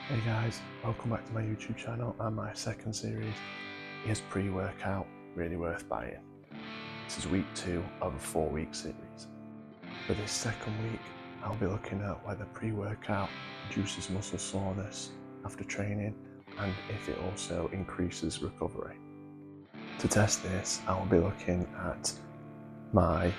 Hey guys, welcome back to my YouTube channel, and my second series is pre-workout really worth buying. This is week 2 of a 4-week series. For this second week, I'll be looking at whether pre-workout reduces muscle soreness after training and if it also increases recovery. To test this, I will be looking at my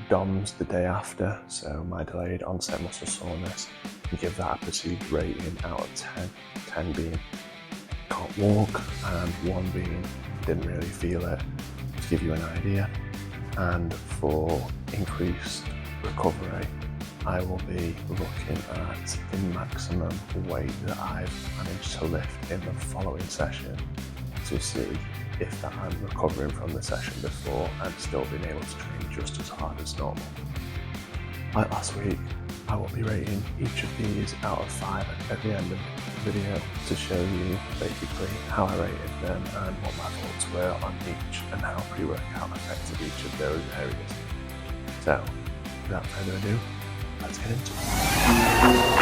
DOMS the day after, so my delayed onset muscle soreness, and give that a perceived rating out of 10, 10 being can't walk and 1 being didn't really feel it, to give you an idea. And for increased recovery, I will be looking at the maximum weight that I've managed to lift in the following session to see if that I'm recovering from the session before and still being able to train just as hard as normal. Like last week, I will be rating each of these out of 5 at the end of the video to show you basically how I rated them and what my thoughts were on each and how pre-workout affected each of those areas. So, without further ado, let's get into it.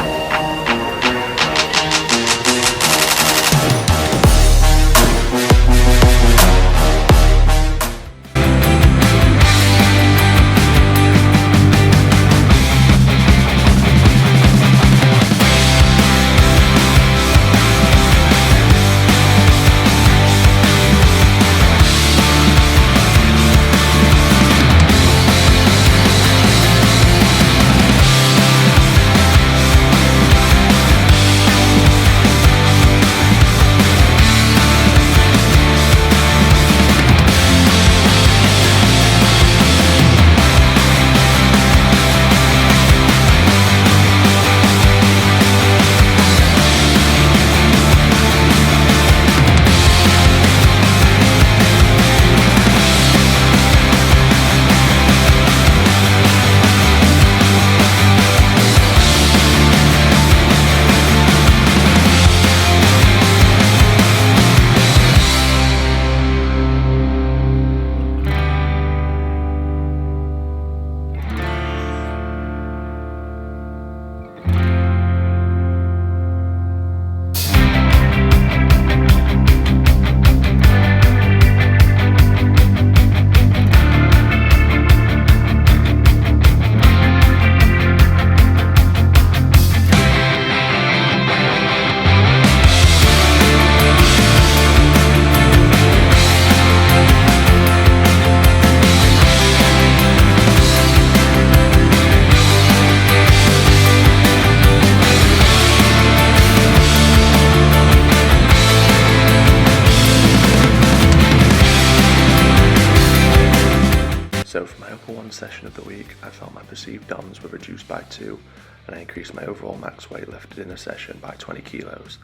So for my upper one session of the week, I felt my perceived DOMS were reduced by 2 and I increased my overall max weight lifted in a session by 20 kilos.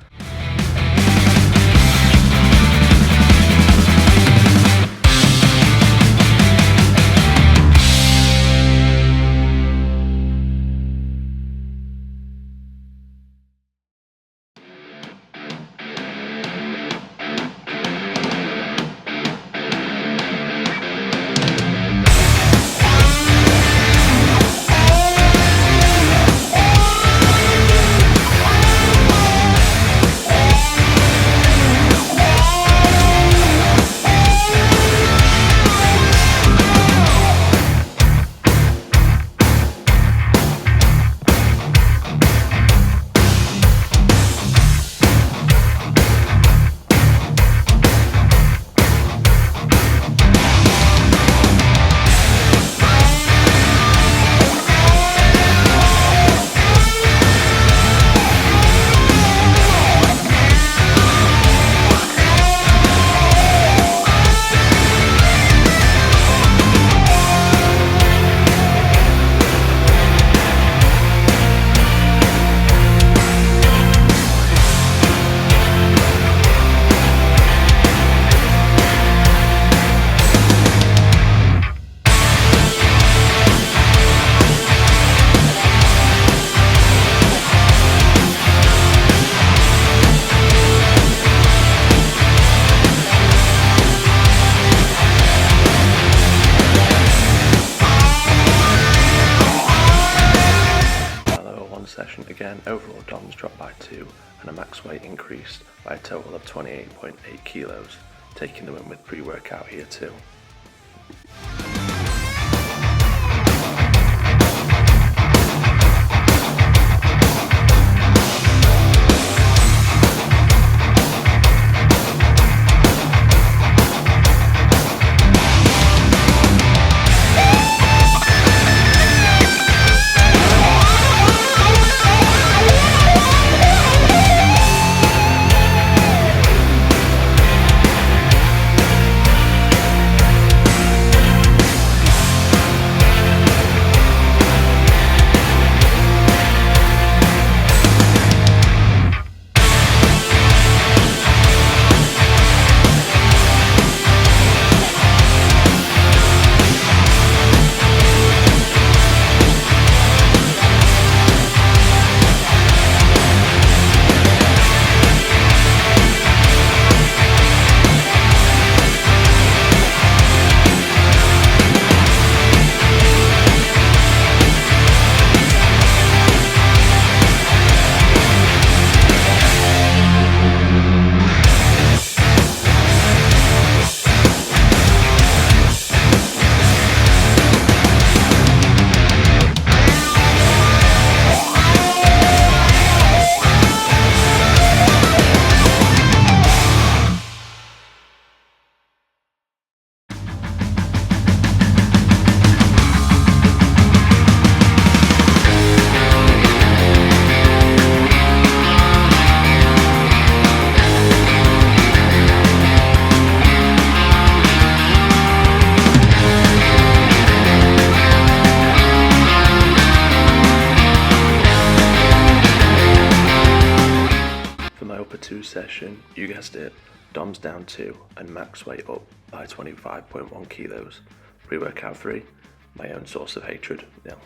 dropped by 2 and a max weight increased by a total of 28.8 kilos, taking the win with pre-workout here too. Upper 2 session, you guessed it, DOMs down 2 and max weight up by 25.1 kilos. Pre-workout 3, my own source of hatred, nil.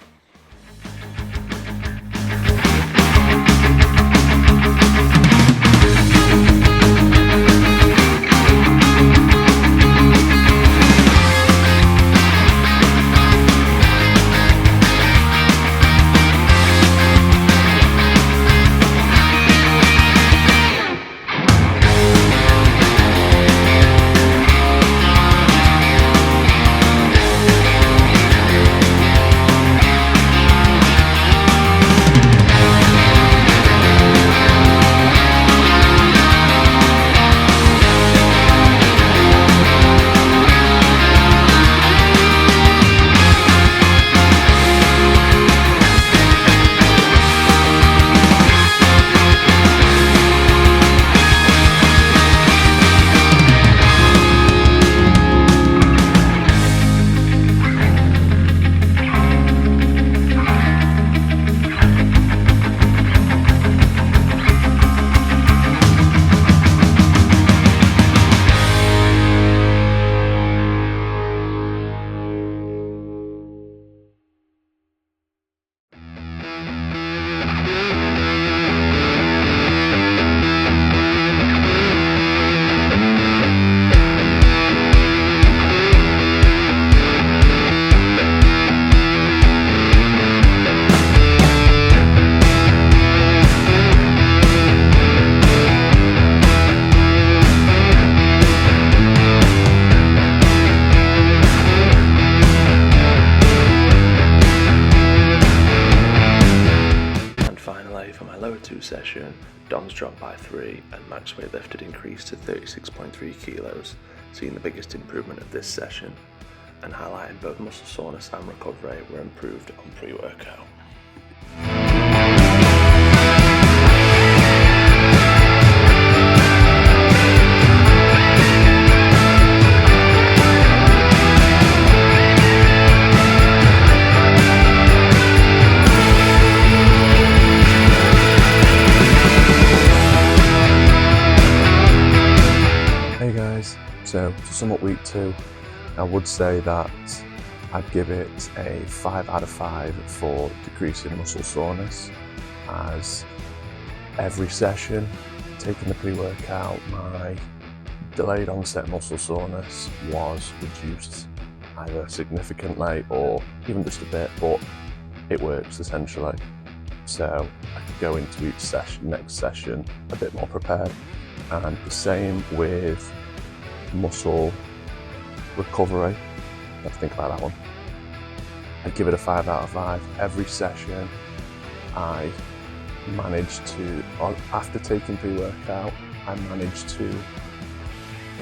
For my lower 2 session, DOMs dropped by 3 and max weight lifted increased to 36.3 kilos, seeing the biggest improvement of this session, and highlighting both muscle soreness and recovery were improved on pre-workout. So to sum up week 2, I would say that I'd give it a 5 out of 5 for decreasing muscle soreness, as every session, taking the pre-workout, my delayed onset muscle soreness was reduced either significantly or even just a bit, but it works essentially. so I could go into each session, next session, a bit more prepared. And the same with muscle recovery. Let's think about that one. I'd give it a 5 out of 5. Every session I managed to, after taking pre-workout, I managed to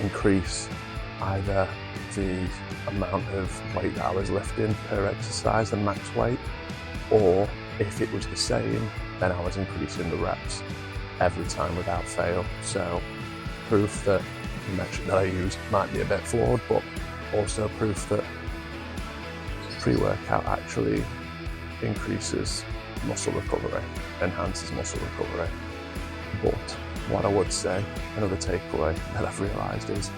increase either the amount of weight that I was lifting per exercise, the max weight, or if it was the same, then I was increasing the reps every time without fail. So proof that the metric that I used might be a bit flawed, but also proof that pre-workout actually increases muscle recovery, enhances muscle recovery. But what I would say, another takeaway that I've realised is,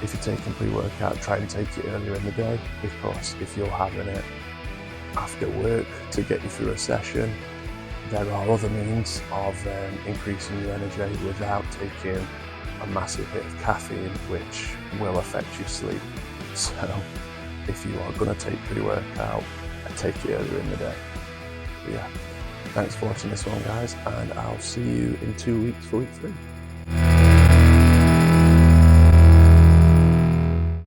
if you're taking pre-workout, try and take it earlier in the day, because if you're having it after work to get you through a session, there are other means of increasing your energy without taking a massive hit of caffeine, which will affect your sleep. So if you are going to take pre-workout, take it earlier in the day. But yeah, thanks for watching this one, guys, and I'll see you in 2 weeks for week 3.